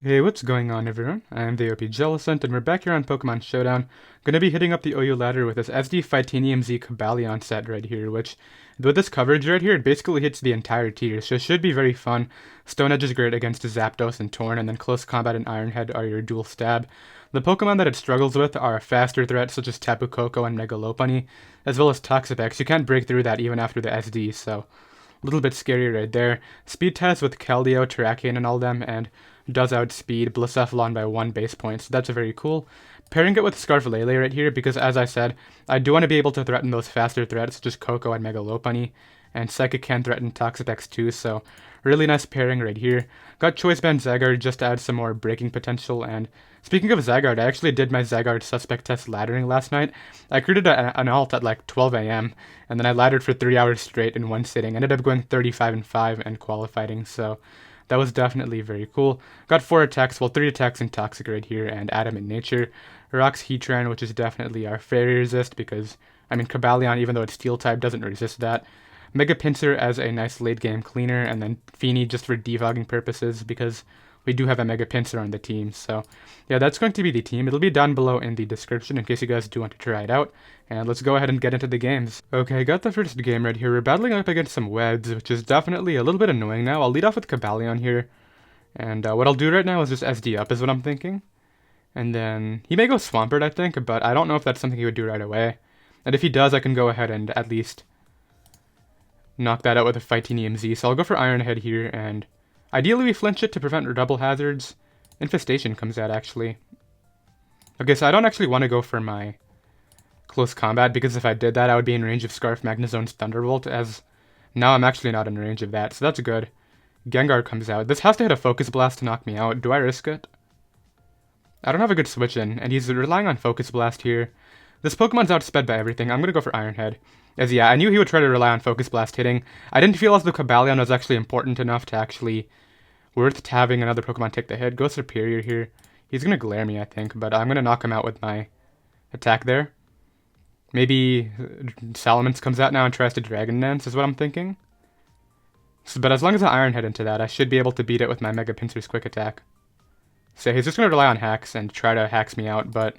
Hey, what's going on everyone? I am the OPJellicent and we're back here on Pokemon Showdown. Gonna be hitting up the OU ladder with this SD Fightinium Z Cobalion set right here, which, with this coverage right here, it basically hits the entire tier, so it should be very fun. Stone Edge is great against Zapdos and Torn, and then Close Combat and Ironhead are your dual stab. The Pokemon that it struggles with are faster threats such as Tapu Koko and Mega Lopunny, as well as Toxapex. You can't break through that even after the SD, so a little bit scary right there. Speed test with Keldeo, Terrakion, and all them, and does outspeed Blacephalon by 1 base point, so that's very cool. Pairing it with Scarf Lele right here, because as I said, I do want to be able to threaten those faster threats, such as Koko and Mega Lopunny, and Psychic can threaten Toxapex too, so really nice pairing right here. Got Choice Band Zygarde just to add some more breaking potential, and speaking of Zygarde, I actually did my Zygarde suspect test laddering last night. I created an alt at like 12 a.m., and then I laddered for 3 hours straight in one sitting. Ended up going 35-5 and qualifying, so that was definitely very cool. Got 4 attacks, well 3 attacks in Toxic right here, and Adamant Nature. Rocks Heatran, which is definitely our Fairy Resist, because, I mean, Cobalion, even though it's Steel type, doesn't resist that. Mega Pinsir as a nice late game cleaner, and then Feeny just for defogging purposes, because we do have a Mega Pinsir on the team. So yeah, that's going to be the team. It'll be down below in the description in case you guys do want to try it out. And let's go ahead and get into the games. Okay, got the first game right here. We're battling up against some Webs, which is definitely a little bit annoying now. I'll lead off with Cobalion here. And what I'll do right now is just SD up is what I'm thinking. And then he may go Swampert, I think, but I don't know if that's something he would do right away. And if he does, I can go ahead and at least knock that out with a Fightinium Z. So I'll go for Ironhead here, and ideally we flinch it to prevent double hazards. Infestation comes out, actually. Okay, so I don't actually want to go for my Close Combat, because if I did that, I would be in range of Scarf Magnezone's Thunderbolt, as now I'm actually not in range of that, so that's good. Gengar comes out. This has to hit a Focus Blast to knock me out. Do I risk it? I don't have a good switch in, and he's relying on Focus Blast here. This Pokemon's outsped by everything. I'm going to go for Ironhead. As yeah, I knew he would try to rely on Focus Blast hitting. I didn't feel as though Cobalion was actually important enough to actually worth having another Pokemon take the hit. Go Superior here. He's going to glare me, I think, but I'm going to knock him out with my attack there. Maybe Salamence comes out now and tries to Dragon Dance, is what I'm thinking. So, but as long as I Ironhead into that, I should be able to beat it with my Mega Pinsir's Quick Attack. So he's just going to rely on Hacks and try to Hacks me out, but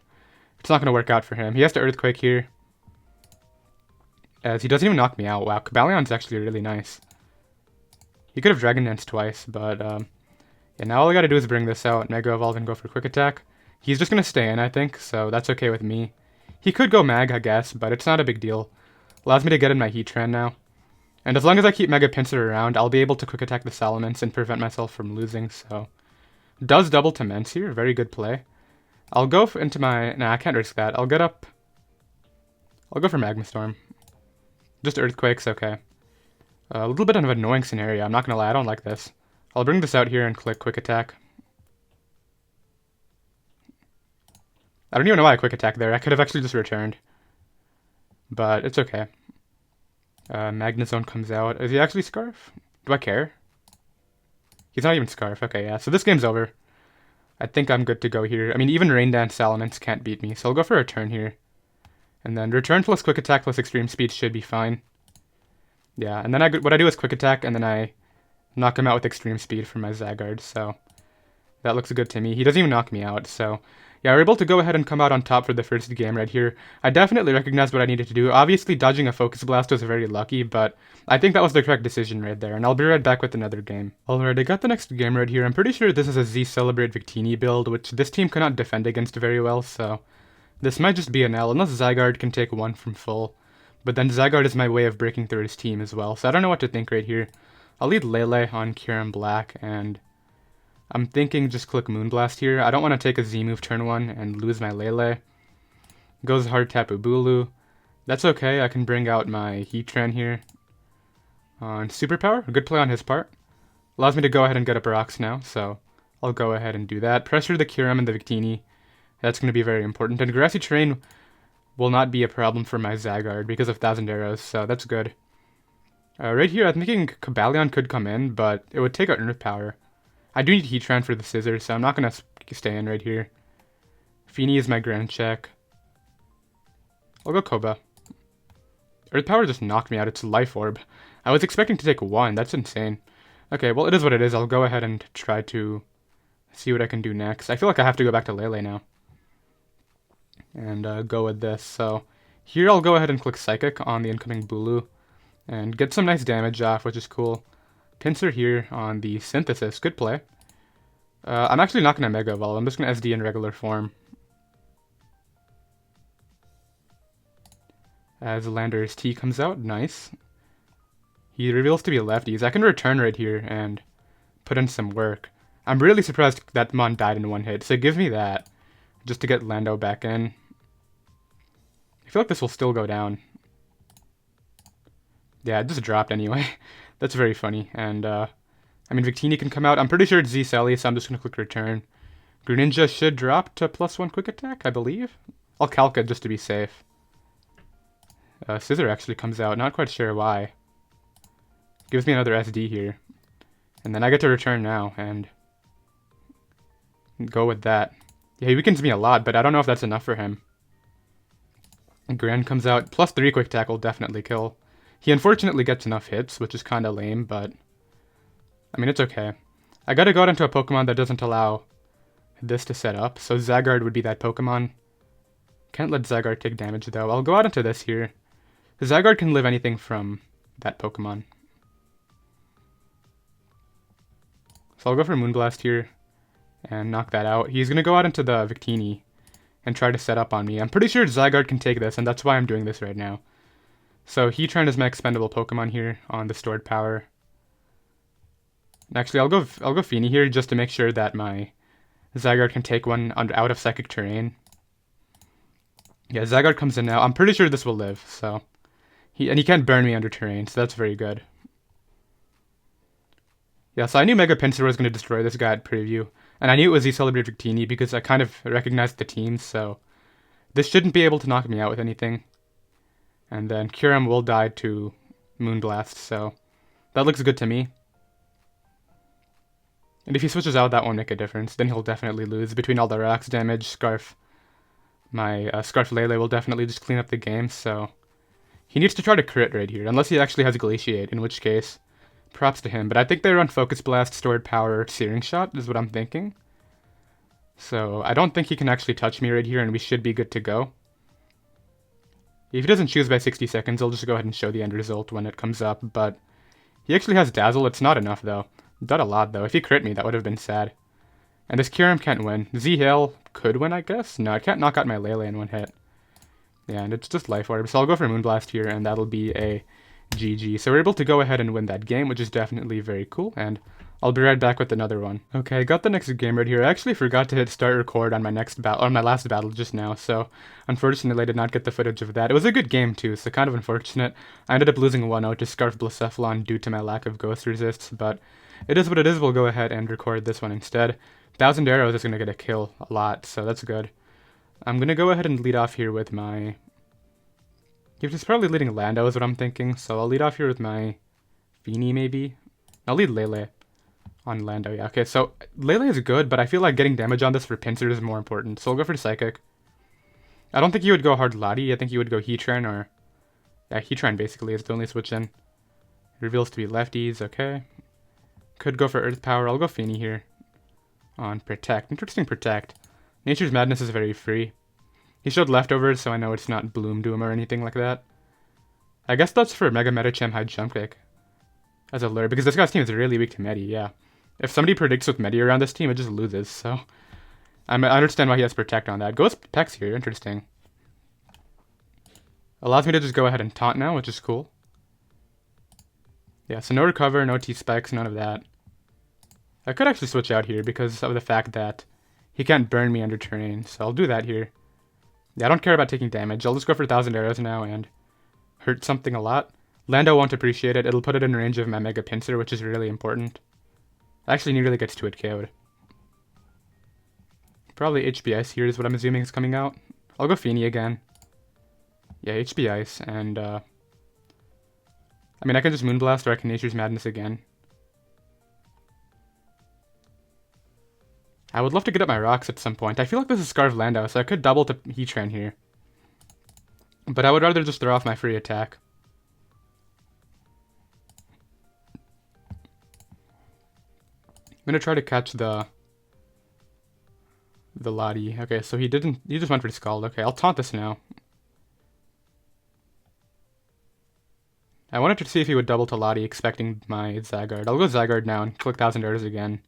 it's not going to work out for him. He has to Earthquake here, as he doesn't even knock me out. Wow, Cobalion's actually really nice. He could have Dragon Dance twice, but yeah, now all I gotta do is bring this out, Mega Evolve, and go for Quick Attack. He's just going to stay in, I think, so that's okay with me. He could go Mag, I guess, but it's not a big deal. Allows me to get in my Heatran now. And as long as I keep Mega Pinsir around, I'll be able to Quick Attack the Salamence and prevent myself from losing, so does double to Mence here, very good play. I'll go into my... Nah, I can't risk that. I'll get up... I'll go for Magma Storm. Just Earthquake's okay. A little bit of an annoying scenario, I'm not gonna lie, I don't like this. I'll bring this out here and click Quick Attack. I don't even know why I Quick Attack there, I could have actually just returned. But it's okay. Magnezone comes out. Is he actually Scarf? Do I care? He's not even Scarf. Okay, yeah. So this game's over. I think I'm good to go here. I mean, even Rain Dance Salamence can't beat me, so I'll go for a Return here. And then Return plus Quick Attack plus Extreme Speed should be fine. Yeah, and then what I do is Quick Attack, and then I knock him out with Extreme Speed for my Zygarde, so that looks good to me. He doesn't even knock me out, so yeah, we're able to go ahead and come out on top for the first game right here. I definitely recognized what I needed to do. Obviously, dodging a Focus Blast was very lucky, but I think that was the correct decision right there, and I'll be right back with another game. Alright, I got the next game right here. I'm pretty sure this is a Z Celebrate Victini build, which this team cannot defend against very well, so this might just be an L, unless Zygarde can take one from full. But then Zygarde is my way of breaking through his team as well, so I don't know what to think right here. I'll lead Lele on Kyurem Black, and I'm thinking just click Moonblast here. I don't want to take a Z-move turn 1 and lose my Lele. Goes hard Tapu Bulu. That's okay, I can bring out my Heatran here. On Superpower, a good play on his part. Allows me to go ahead and get up rocks now, so I'll go ahead and do that. Pressure the Kyurem and the Victini. That's going to be very important. And Grassy Terrain will not be a problem for my Zygarde because of Thousand Arrows, so that's good. Right here, I'm thinking Cobalion could come in, but it would take out Earth Power. I do need Heatran for the Scissors, so I'm not going to stay in right here. Feeny is my Grand Check. I'll go Koba. Earth Power just knocked me out. It's Life Orb. I was expecting to take one. That's insane. Okay, well, it is what it is. I'll go ahead and try to see what I can do next. I feel like I have to go back to Lele now. And go with this. So here I'll go ahead and click Psychic on the incoming Bulu. And get some nice damage off, which is cool. Pinsir here on the Synthesis. Good play. I'm actually not going to Mega Evolve. I'm just going to SD in regular form. As Lander's T comes out. Nice. He reveals to be lefties. I can return right here and put in some work. I'm really surprised that Mon died in one hit, so give me that. Just to get Lando back in. I feel like this will still go down. Yeah, it just dropped anyway. That's very funny. And, I mean, Victini can come out. I'm pretty sure it's Z-Selly, so I'm just going to click return. Greninja should drop to +1 quick attack, I believe. I'll calc it just to be safe. Scissor actually comes out. Not quite sure why. Gives me another SD here. And then I get to return now and go with that. Yeah, he weakens me a lot, but I don't know if that's enough for him. Gran comes out. +3 quick attack will definitely kill. He unfortunately gets enough hits, which is kind of lame, but I mean, it's okay. I gotta go out into a Pokemon that doesn't allow this to set up, so Zygarde would be that Pokemon. Can't let Zygarde take damage, though. I'll go out into this here. Zygarde can live anything from that Pokemon. So I'll go for Moonblast here and knock that out. He's gonna go out into the Victini and try to set up on me. I'm pretty sure Zygarde can take this, and that's why I'm doing this right now. So Heatran is my expendable Pokemon here on the stored power. Actually, I'll go Feeny here just to make sure that my Zygarde can take one out of Psychic Terrain. Yeah, Zygarde comes in now. I'm pretty sure this will live, so he can't burn me under terrain, so that's very good. Yeah, so I knew Mega Pinsir was going to destroy this guy at preview, and I knew it was Z-Celebrate Victini because I kind of recognized the teams, so this shouldn't be able to knock me out with anything. And then Kyurem will die to Moonblast, so that looks good to me. And if he switches out, that won't make a difference. Then he'll definitely lose. Between all the rocks damage, Scarf, my Scarf Lele will definitely just clean up the game, so he needs to try to crit right here, unless he actually has Glaciate, in which case, props to him. But I think they run Focus Blast, Stored Power, Searing Shot, is what I'm thinking. So I don't think he can actually touch me right here, and we should be good to go. If he doesn't choose by 60 seconds, I'll just go ahead and show the end result when it comes up, but he actually has Dazzle. It's not enough, though. Not a lot, though. If he crit me, that would have been sad. And this Kyurem can't win. Z-Hail could win, I guess? No, I can't knock out my Lele in one hit. Yeah, and it's just Life Orb. So I'll go for Moonblast here, and that'll be a GG. So we're able to go ahead and win that game, which is definitely very cool, and I'll be right back with another one. Okay, got the next game right here. I actually forgot to hit start record on my next battle, or my last battle just now, so unfortunately I did not get the footage of that. It was a good game too, so kind of unfortunate. I ended up losing 1-0 to Scarf Blacephalon due to my lack of Ghost Resists, but it is what it is. We'll go ahead and record this one instead. 1,000 Arrows is going to get a kill a lot, so that's good. I'm going to go ahead and lead off here with my... He's probably leading Lando is what I'm thinking, so I'll lead off here with my Feeny maybe. I'll lead Lele on Lando, yeah. Okay, so Lele is good, but I feel like getting damage on this for Pinsir is more important, so I'll go for Psychic. I don't think you would go hard Lottie, I think you would go Heatran or... Yeah, Heatran basically is the only switch in. It reveals to be lefties, okay. Could go for Earth Power, I'll go Feeny here on Protect. Interesting Protect. Nature's Madness is very free. He showed Leftovers, so I know it's not Bloom Doom or anything like that. I guess that's for Mega Medicham High Jump Kick as a lure, because this guy's team is really weak to Medi, yeah. If somebody predicts with Medi around this team, it just loses, so... I understand why he has Protect on that. Goes Pex here, interesting. Allows me to just go ahead and taunt now, which is cool. Yeah, so no Recover, no T-Spikes, none of that. I could actually switch out here because of the fact that he can't burn me under terrain, so I'll do that here. Yeah, I don't care about taking damage. I'll just go for 1,000 Arrows now and hurt something a lot. Lando won't appreciate it. It'll put it in range of my Mega Pinsir, which is really important. Actually, he really gets to it KO'd. Probably HB Ice here is what I'm assuming is coming out. I'll go Feeny again. Yeah, HB Ice, and I mean, I can just Moonblast or I can Nature's Madness again. I would love to get up my rocks at some point. I feel like this is Scarf Lando, so I could double to Heatran here. But I would rather just throw off my free attack. I'm going to try to catch the the Lottie. Okay, so he just went for Scald. Okay, I'll taunt this now. I wanted to see if he would double to Lottie, expecting my Zygarde. I'll go Zygarde now and click 1000 Earths again.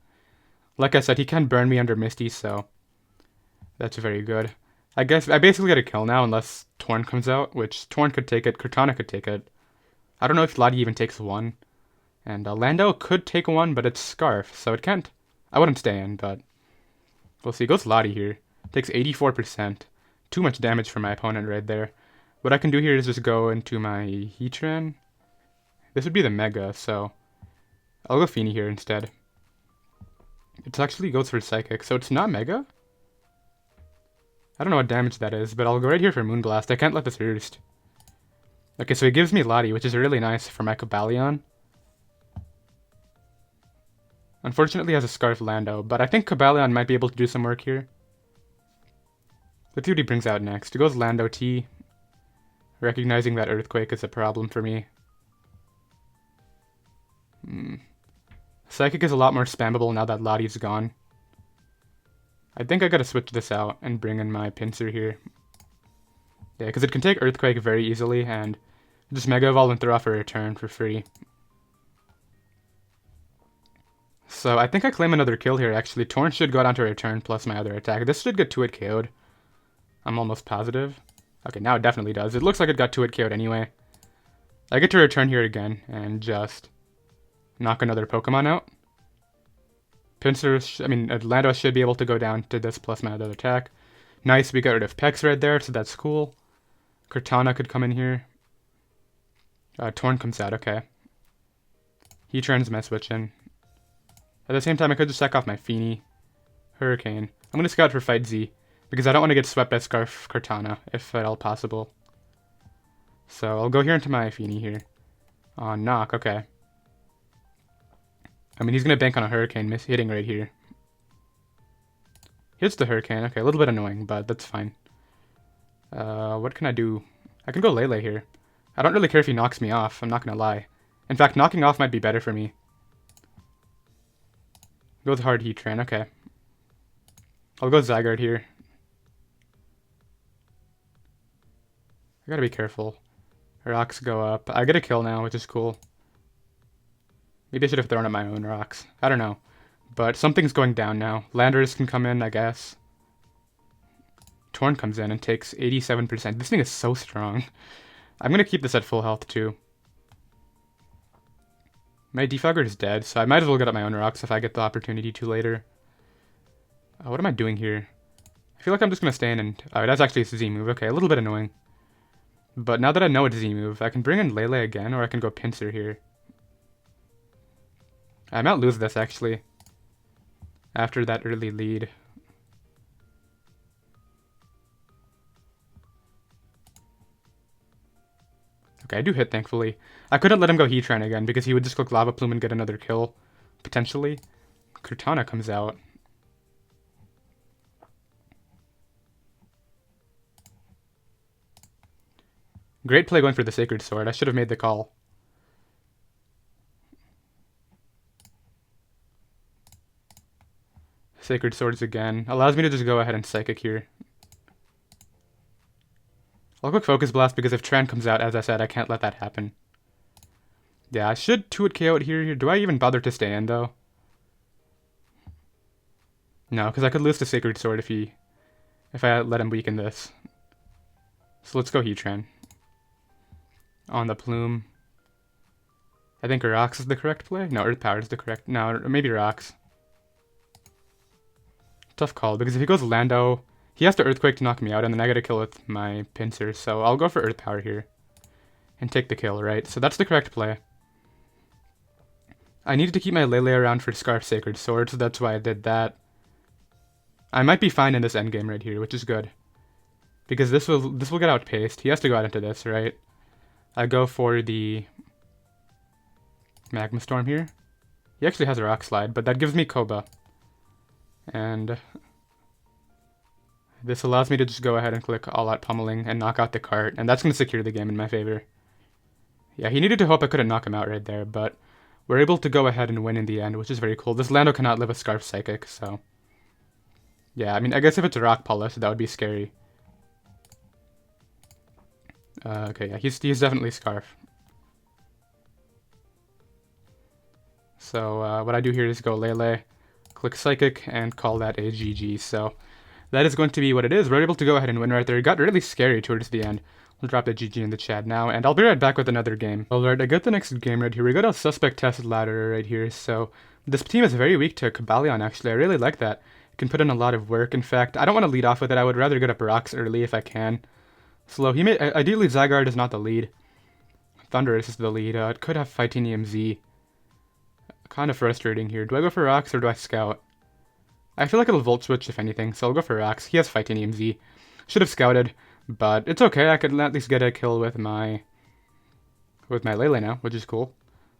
Like I said, he can burn me under Misty, so that's very good. I guess I basically get a kill now unless Torn comes out, which Torn could take it, Cortana could take it. I don't know if Lottie even takes one. And Lando could take one, but it's Scarf, so it can't. I wouldn't stay in, but we'll see. Goes Lottie here. Takes 84%. Too much damage for my opponent right there. What I can do here is just go into my Heatran. This would be the Mega, so I'll go Feeny here instead. It actually goes for Psychic, so it's not Mega? I don't know what damage that is, but I'll go right here for Moonblast. I can't let this roost. Okay, so he gives me Lottie, which is really nice for my Cobalion. Unfortunately, he has a Scarf Lando, but I think Cobalion might be able to do some work here. Let's see what he brings out next. It goes Lando T, recognizing that Earthquake is a problem for me. Psychic is a lot more spammable now that Lottie's gone. I think I gotta switch this out and bring in my Pinsir here. Yeah, because it can take Earthquake very easily, and just Mega Evolve and throw off a return for free. So I think I claim another kill here, actually. Torn should go down to return plus my other attack. This should get 2-hit KO'd. I'm almost positive. Okay, now it definitely does. It looks like it got 2-hit KO'd anyway. I get to return here again and just knock another Pokemon out. Lando should be able to go down to this plus my other attack. Nice, we got rid of Pex right there, so that's cool. Cortana could come in here. Torn comes out, okay. Heatran's my switch in. At the same time, I could just sack off my Feeny. Hurricane. I'm going to scout for Fight Z, because I don't want to get swept by Scarf Cortana, if at all possible. So I'll go here into my Feeny here. Knock, okay. I mean, he's going to bank on a Hurricane, hitting right here. Hits the Hurricane, okay, a little bit annoying, but that's fine. What can I do? I can go Lele here. I don't really care if he knocks me off, I'm not going to lie. In fact, knocking off might be better for me. Go with Hard Heatran, okay. I'll go Zygarde here. I gotta be careful. Rocks go up. I get a kill now, which is cool. Maybe I should have thrown up my own rocks. I don't know. But something's going down now. Landers can come in, I guess. Torn comes in and takes 87%. This thing is so strong. I'm gonna keep this at full health too. My Defogger is dead, so I might as well get up my own rocks if I get the opportunity to later. What am I doing here? I feel like I'm just going to stay in and... Oh, that's actually a Z move. Okay, a little bit annoying. But now that I know it's Z move, I can bring in Lele again, or I can go Pinsir here. I might lose this, actually. After that early lead. Okay, I do hit, thankfully. I couldn't let him go Heatran again, because he would just click Lava Plume and get another kill. Potentially. Cortana comes out. Great play going for the Sacred Sword. I should have made the call. Sacred Swords again. Allows me to just go ahead and Psychic here. I'll quick Focus Blast because if Tran comes out, as I said, I can't let that happen. Yeah, I should 2-hit KO it here. Do I even bother to stay in, though? No, because I could lose the Sacred Sword if I let him weaken this. So let's go Heatran. On the Plume. I think Rocks is the correct play? No, Earth Power is the correct... No, maybe Rocks. Tough call, because if he goes Lando... He has to Earthquake to knock me out, and then I gotta kill with my Pinsir, so I'll go for Earth Power here. And take the kill, right? So that's the correct play. I needed to keep my Lele around for Scarf Sacred Sword, so that's why I did that. I might be fine in this endgame right here, which is good. Because this will get outpaced. He has to go out into this, right? I go for the Magma Storm here. He actually has a Rock Slide, but that gives me Koba. And... this allows me to just go ahead and click All Out Pummeling and knock out the cart, and that's going to secure the game in my favor. Yeah, he needed to hope I couldn't knock him out right there, but we're able to go ahead and win in the end, which is very cool. This Lando cannot live a Scarf Psychic, so Yeah, I mean, I guess if it's a rock polish, that would be scary. Okay, yeah, he's definitely Scarf. So what I do here is go Lele, click Psychic, and call that a GG. So that is going to be what it is. We're able to go ahead and win right there. It got really scary towards the end. We'll drop the GG in the chat now, and I'll be right back with another game. Alright, I got the next game right here. We got a suspect tested ladder right here. So this team is very weak to Cobalion, actually. I really like that. It can put in a lot of work. In fact, I don't want to lead off with it. I would rather get up rocks early if I can. Slow. Ideally, Zygarde is not the lead. Thundurus is the lead. It could have Fightinium Z. Kind of frustrating here. Do I go for rocks or do I scout? I feel like it'll Volt Switch if anything, so I'll go for rocks. He has Fightinium Z. Should have scouted, but it's okay. I could at least get a kill with my Lele now, which is cool.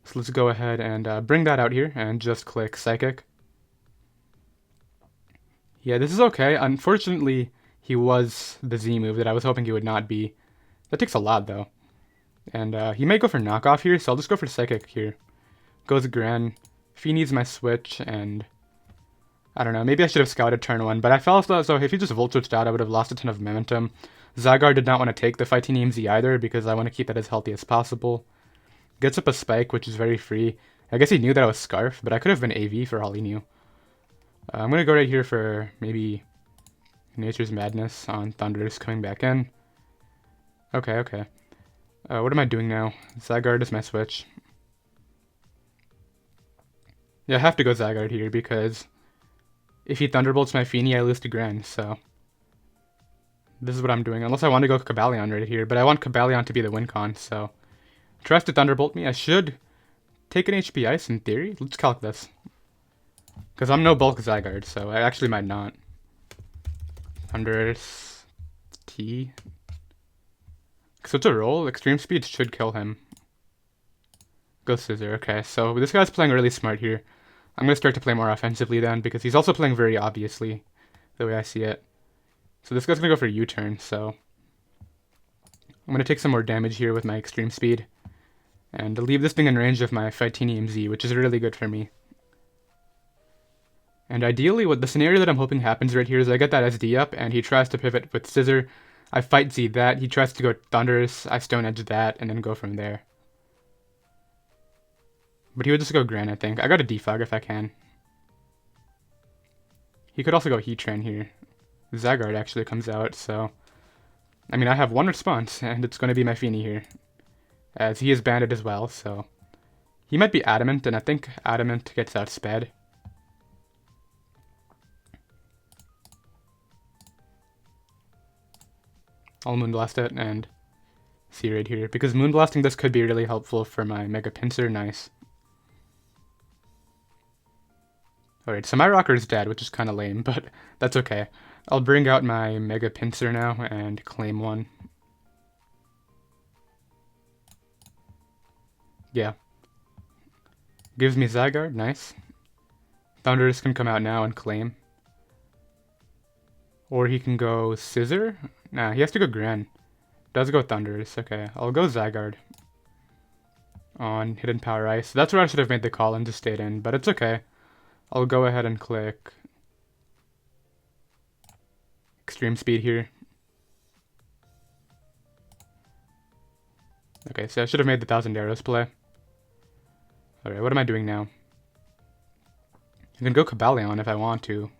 So let's go ahead and bring that out here and just click Psychic. Yeah, this is okay. Unfortunately, he was the Z move that I was hoping he would not be. That takes a lot, though. And he may go for knockoff here, so I'll just go for Psychic here. Goes Gran. If he needs my switch, and I don't know, maybe I should have scouted turn 1, but I felt so if he just Volt Switched out, I would have lost a ton of momentum. Zygarde did not want to take the Fightinium Z either, because I want to keep it as healthy as possible. Gets up a Spike, which is very free. I guess he knew that I was Scarf, but I could have been AV for all he knew. I'm going to go right here for maybe Nature's Madness on Thundurus coming back in. Okay. What am I doing now? Zygarde is my switch. Yeah, I have to go Zygarde here because if he Thunderbolts my Feeny, I lose to Gran, so this is what I'm doing. Unless I want to go Cobalion right here, but I want Cobalion to be the win con, so tries to Thunderbolt me. I should take an HP Ice in theory. Let's calc this. Because I'm no bulk Zygarde, so I actually might not. Thundurus T. So it's a roll. Extreme Speed should kill him. Go Scissor. Okay, so this guy's playing really smart here. I'm going to start to play more offensively then, because he's also playing very obviously, the way I see it. So this guy's going to go for U-turn, so I'm going to take some more damage here with my Extreme Speed, and leave this thing in range of my Fightinium Z, which is really good for me. And ideally, what the scenario that I'm hoping happens right here is I get that SD up, and he tries to pivot with Scissor. I Fight Z that, he tries to go Thundurus, I Stone Edge that, and then go from there. But he would just go Gran, I think. I got a Defog if I can. He could also go Heatran here. Zygarde actually comes out, so I mean, I have one response, and it's going to be my Feeny here. As he is banded as well, so he might be Adamant, and I think Adamant gets outsped. I'll Moonblast it and see right here, because Moonblasting this could be really helpful for my Mega Pinsir. Nice. Alright, so my rocker is dead, which is kind of lame, but that's okay. I'll bring out my Mega Pinsir now and claim one. Yeah. Gives me Zygarde, nice. Thundurus can come out now and claim. Or he can go Scissor? Nah, he has to go Gran. Does go Thundurus, okay. I'll go Zygarde on Hidden Power Ice. That's where I should have made the call and just stayed in, but it's okay. I'll go ahead and click Extreme Speed here. Okay, so I should have made the 1,000 Arrows play. Alright, what am I doing now? I can go Cobalion if I want to.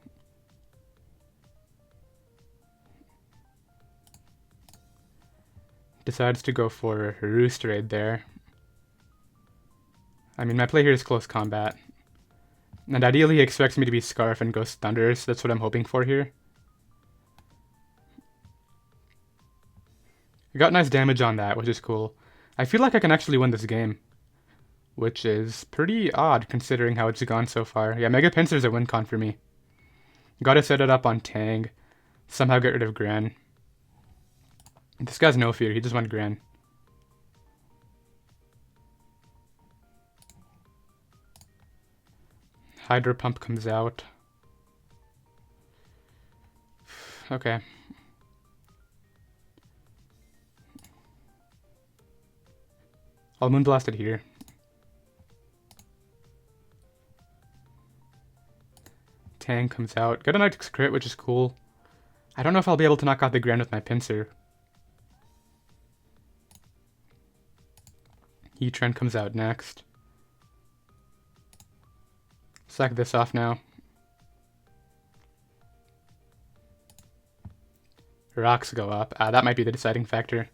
Decides to go for Roost Raid there. I mean, my play here is close combat. And ideally he expects me to be Scarf and Ghost Thundurus. That's what I'm hoping for here. I got nice damage on that, which is cool. I feel like I can actually win this game, which is pretty odd considering how it's gone so far. Yeah, Mega Pinsir's a win con for me. Gotta set it up on Tang. Somehow get rid of Gran. This guy's no fear, he just went Gran. Hydro Pump comes out. Okay. I'll Moonblast it here. Tang comes out. Got a nice crit, which is cool. I don't know if I'll be able to knock out the Grand with my pincer. Heatran comes out next. Sack this off now. Rocks go up. That might be the deciding factor.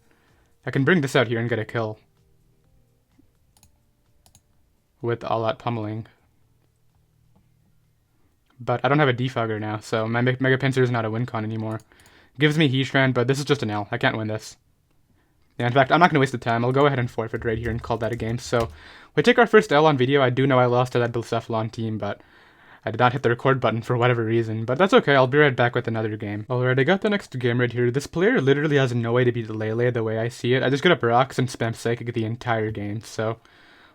I can bring this out here and get a kill. With all that pummeling. But I don't have a defogger now, so my Mega Pinsir is not a win con anymore. Gives me Heatran, but this is just an L. I can't win this. Yeah, in fact, I'm not going to waste the time. I'll go ahead and forfeit right here and call that a game. So, we take our first L on video. I do know I lost to that Blacephalon team, but I did not hit the record button for whatever reason. But that's okay, I'll be right back with another game. Alright, I got the next game right here. This player literally has no way to beat Lele the way I see it. I just get up rocks and spam Psychic the entire game, so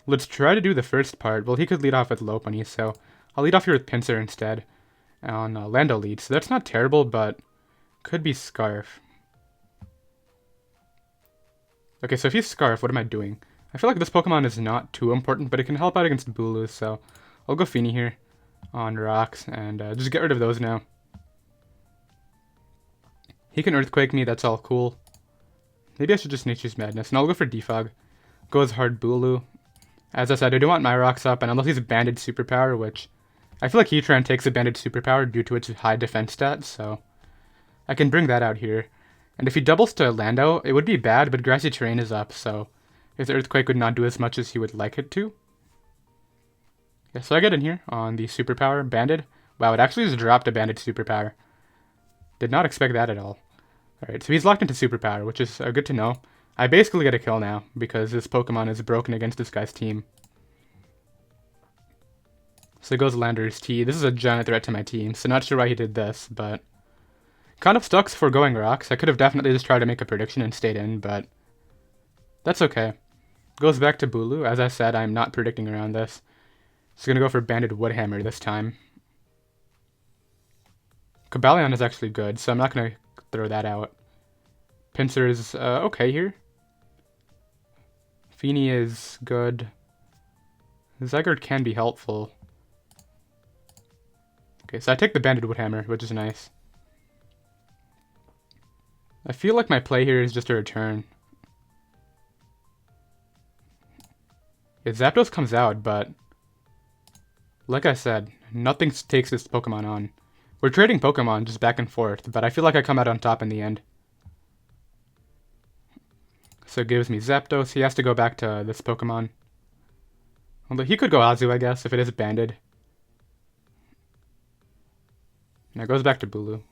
let's try to do the first part. Well, he could lead off with Lopunny, so I'll lead off here with Pinsir instead. On Lando lead, so that's not terrible, but could be Scarf. Okay, so if he's Scarf, what am I doing? I feel like this Pokemon is not too important, but it can help out against Bulu, so I'll go Feeny here on rocks, and just get rid of those now. He can Earthquake me, that's all cool. Maybe I should just Nature's Madness, and I'll go for Defog. Goes hard Bulu. As I said, I don't want my rocks up, and unless he's Banded Superpower, which I feel like Heatran takes a Banded Superpower due to its high defense stats, so I can bring that out here. And if he doubles to Lando, it would be bad, but Grassy Terrain is up, so his Earthquake would not do as much as he would like it to. Yeah, so I get in here on the Superpower, Banded. Wow, it actually just dropped a Banded Superpower. Did not expect that at all. Alright, so he's locked into Superpower, which is good to know. I basically get a kill now, because this Pokemon is broken against this guy's team. So it goes Landorus T. This is a giant threat to my team, so not sure why he did this, but kind of stuck for going rocks. I could have definitely just tried to make a prediction and stayed in, but that's okay. Goes back to Bulu. As I said, I'm not predicting around this. Just gonna go for Banded Woodhammer this time. Cobalion is actually good, so I'm not gonna throw that out. Pinsir is okay here. Feeny is good. Zygarde can be helpful. Okay, so I take the Banded Woodhammer, which is nice. I feel like my play here is just a return. Yeah, Zapdos comes out, but like I said, nothing takes this Pokemon on. We're trading Pokemon just back and forth, but I feel like I come out on top in the end. So it gives me Zapdos. He has to go back to this Pokemon. Although he could go Azu, I guess, if it is banded. Now it goes back to Bulu.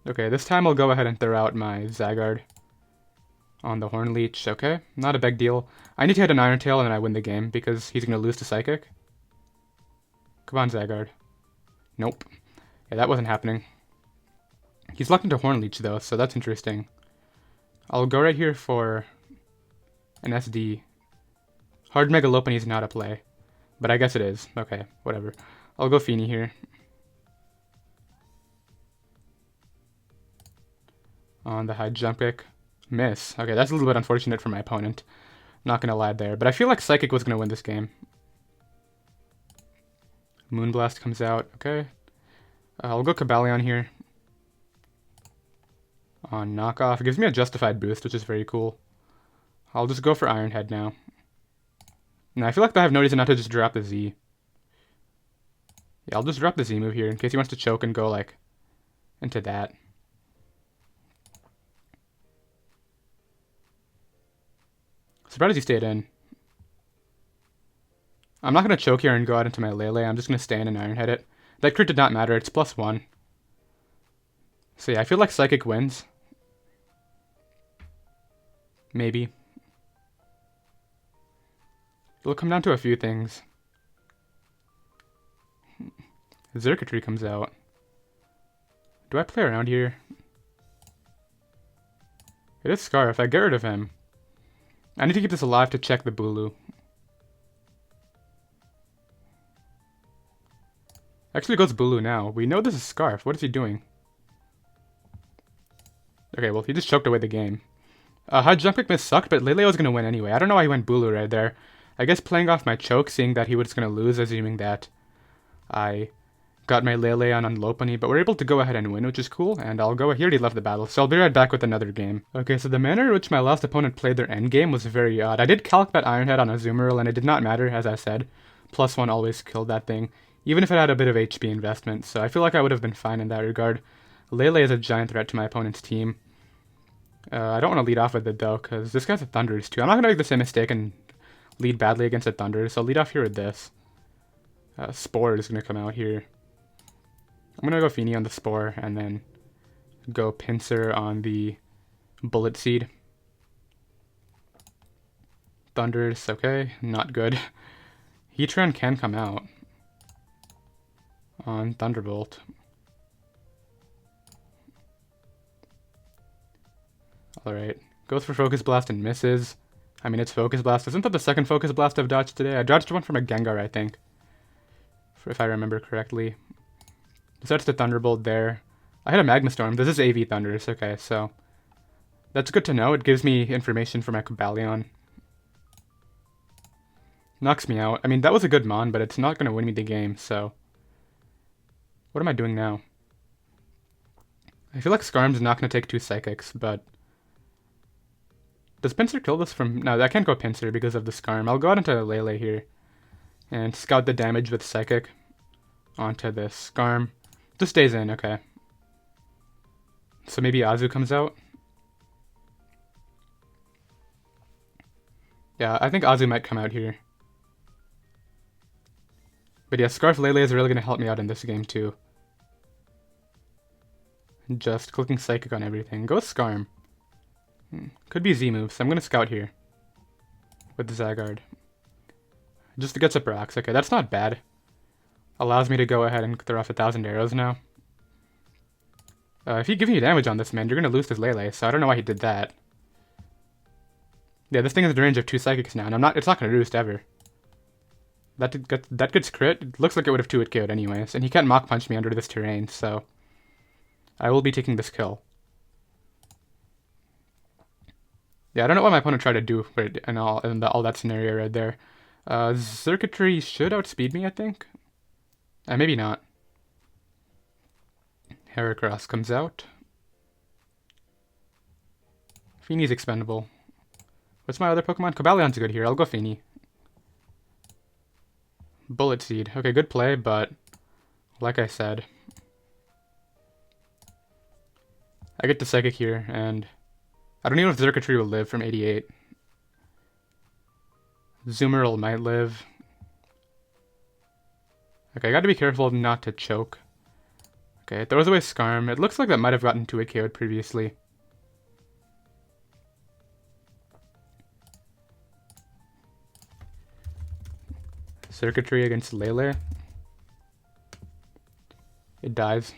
Okay, this time I'll go ahead and throw out my Zygarde on the Horn Leech. Okay, not a big deal. I need to hit an Iron Tail and then I win the game because he's going to lose to Psychic. Come on, Zygarde. Nope. Yeah, that wasn't happening. He's locked into Horn Leech though, so that's interesting. I'll go right here for an SD. Hard Mega Lopunny is not a play, but I guess it is. Okay, whatever. I'll go Feeny here. On the high jump kick. Miss. Okay, that's a little bit unfortunate for my opponent. Not gonna lie there, but I feel like Psychic was gonna win this game. Moonblast comes out. Okay. I'll go Cobalion here. On knockoff. It gives me a justified boost, which is very cool. I'll just go for Iron Head now. Now, I feel like I have no reason not to just drop the Z. Yeah, I'll just drop the Z move here in case he wants to choke and go, like, into that. Surprised he stayed in. I'm not going to choke here and go out into my Lele. I'm just going to stay in and Iron Head it. That crit did not matter. It's +1. So yeah, I feel like Psychic wins. Maybe. It'll come down to a few things. Xurkitree comes out. Do I play around here? It is Scarf. I get rid of him. I need to keep this alive to check the Bulu. Actually goes Bulu now. We know this is Scarf. What is he doing? Okay, well, he just choked away the game. High jump kick miss sucked, but Lele was going to win anyway. I don't know why he went Bulu right there. I guess playing off my choke, seeing that he was going to lose, assuming that I got my Lele on Lopunny, but we're able to go ahead and win, which is cool, and I'll go. He already left the battle, so I'll be right back with another game. Okay, so the manner in which my last opponent played their endgame was very odd. I did calc that Iron Head on a Azumarill, and it did not matter, as I said. +1 always killed that thing, even if it had a bit of HP investment, so I feel like I would have been fine in that regard. Lele is a giant threat to my opponent's team. I don't want to lead off with it, though, because this guy's a Thundurus, too. I'm not going to make the same mistake and lead badly against a Thundurus, so I'll lead off here with this. Spore is going to come out here. I'm going to go Feeny on the Spore, and then go Pinsir on the Bullet Seed. Thundurus, okay, not good. Heatran can come out on Thunderbolt. Alright, goes for Focus Blast and misses. I mean, it's Focus Blast. Isn't that the second Focus Blast I've dodged today? I dodged one from a Gengar, I think, if I remember correctly. That's the Thunderbolt there. I had a Magma Storm. This is AV Thundurus. Okay, so that's good to know. It gives me information for my Cobalion. Knocks me out. I mean, that was a good Mon, but it's not going to win me the game, so what am I doing now? I feel like Skarm's not going to take 2 Psychics, but does Pinsir kill this from... No, I can't go Pinsir because of the Skarm. I'll go out into Lele here and scout the damage with Psychic onto this Skarm. Just stays in, okay. So maybe Azu comes out? Yeah, I think Azu might come out here. But yeah, Scarf Lele is really going to help me out in this game too. Just clicking Psychic on everything. Go Skarm. Could be Z moves, so I'm going to scout here with the Zygarde. Just to get some rocks. Okay, that's not bad. Allows me to go ahead and throw off 1,000 arrows now. If you give me damage on this man, you're going to lose this Lele, so I don't know why he did that. Yeah, this thing is in the range of 2 Psychics now, and it's not going to roost ever. That gets crit. It looks like it would have 2-hit KO'd anyways, and he can't Mach Punch me under this terrain, so I will be taking this kill. Yeah, I don't know what my opponent tried to do in all that scenario right there. Circuitry should outspeed me, I think. Maybe not. Heracross comes out. Feeny's expendable. What's my other Pokemon? Cobalion's good here. I'll go Feeny. Bullet Seed. Okay, good play, but like I said, I get the Psychic here, and I don't even know if Circuitry will live from 88. Zoomerl might live. Okay, I gotta be careful not to choke. Okay, it throws away Skarm. It looks like that might have gotten 2-hit KO'd previously. Circuitry against Lele. It dies.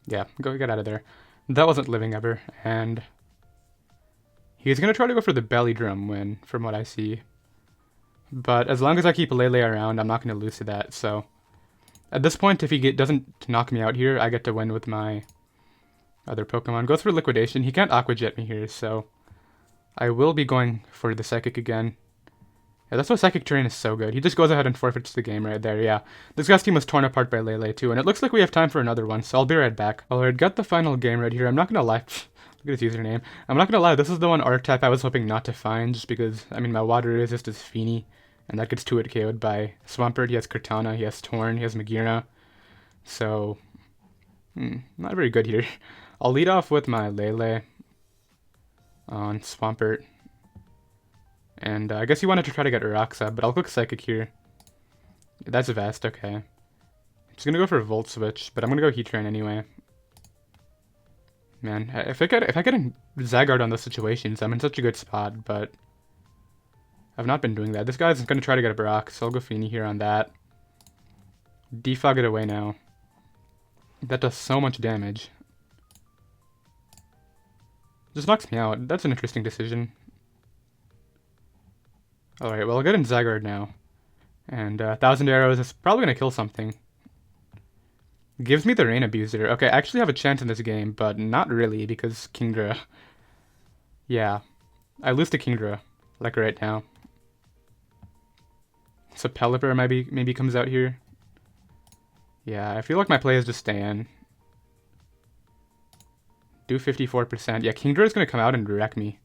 Yeah, get out of there. That wasn't living ever, and he's gonna try to go for the Belly Drum win, from what I see. But as long as I keep Lele around, I'm not gonna lose to that, so at this point, if he doesn't knock me out here, I get to win with my other Pokemon. Goes for Liquidation. He can't Aqua Jet me here, so I will be going for the Psychic again. Yeah, that's why Psychic Terrain is so good. He just goes ahead and forfeits the game right there, yeah. This guy's team was torn apart by Lele too, and it looks like we have time for another one, so I'll be right back. Alright, got the final game right here. I'm not gonna lie. Look at his username. I'm not gonna lie, this is the one Archetype I was hoping not to find, just because, I mean, my water resist is Feeny, and that gets 2-hit KO'd by Swampert. He has Cortana, he has Torn, he has Magearna. So, not very good here. I'll lead off with my Lele on Swampert. And I guess he wanted to try to get Roxa, but I'll click Psychic here. That's a Vest, okay. Just gonna go for a Volt Switch, but I'm gonna go Heatran anyway. Man, if I get a Zygarde on those situations, I'm in such a good spot, but I've not been doing that. This guy's gonna try to get a Brock, so I'll go Feeny here on that. Defog it away now. That does so much damage. Just knocks me out. That's an interesting decision. Alright, well, I'll get in Zygarde now. And 1,000 arrows is probably going to kill something. Gives me the Rain Abuser. Okay, I actually have a chance in this game, but not really, because Kingdra. Yeah, I lose to Kingdra, like right now. So Pelipper maybe comes out here. Yeah, I feel like my play is just stay in. Do 54%. Yeah, Kingdra is going to come out and wreck me.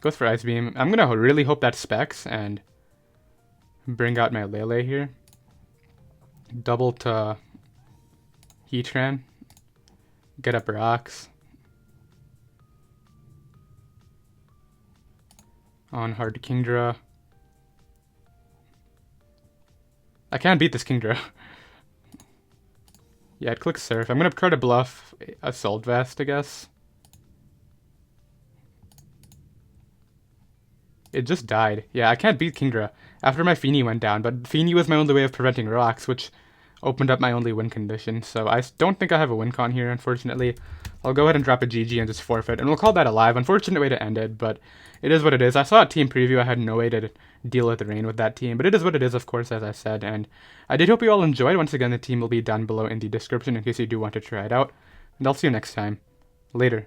Goes for Ice Beam. I'm going to really hope that specs and bring out my Lele here. Double to Heatran. Get up rocks. On hard Kingdra. I can't beat this Kingdra. Yeah, it clicks Surf. I'm going to try to bluff Assault Vest, I guess. It just died. Yeah, I can't beat Kingdra after my Feeny went down, but Feeny was my only way of preventing rocks, which opened up my only win condition. So I don't think I have a win con here, unfortunately. I'll go ahead and drop a GG and just forfeit, and we'll call that a live. Unfortunate way to end it, but it is what it is. I saw a team preview. I had no way to deal with the rain with that team, but it is what it is, of course, as I said. And I did hope you all enjoyed. Once again, the team will be down below in the description in case you do want to try it out. And I'll see you next time. Later.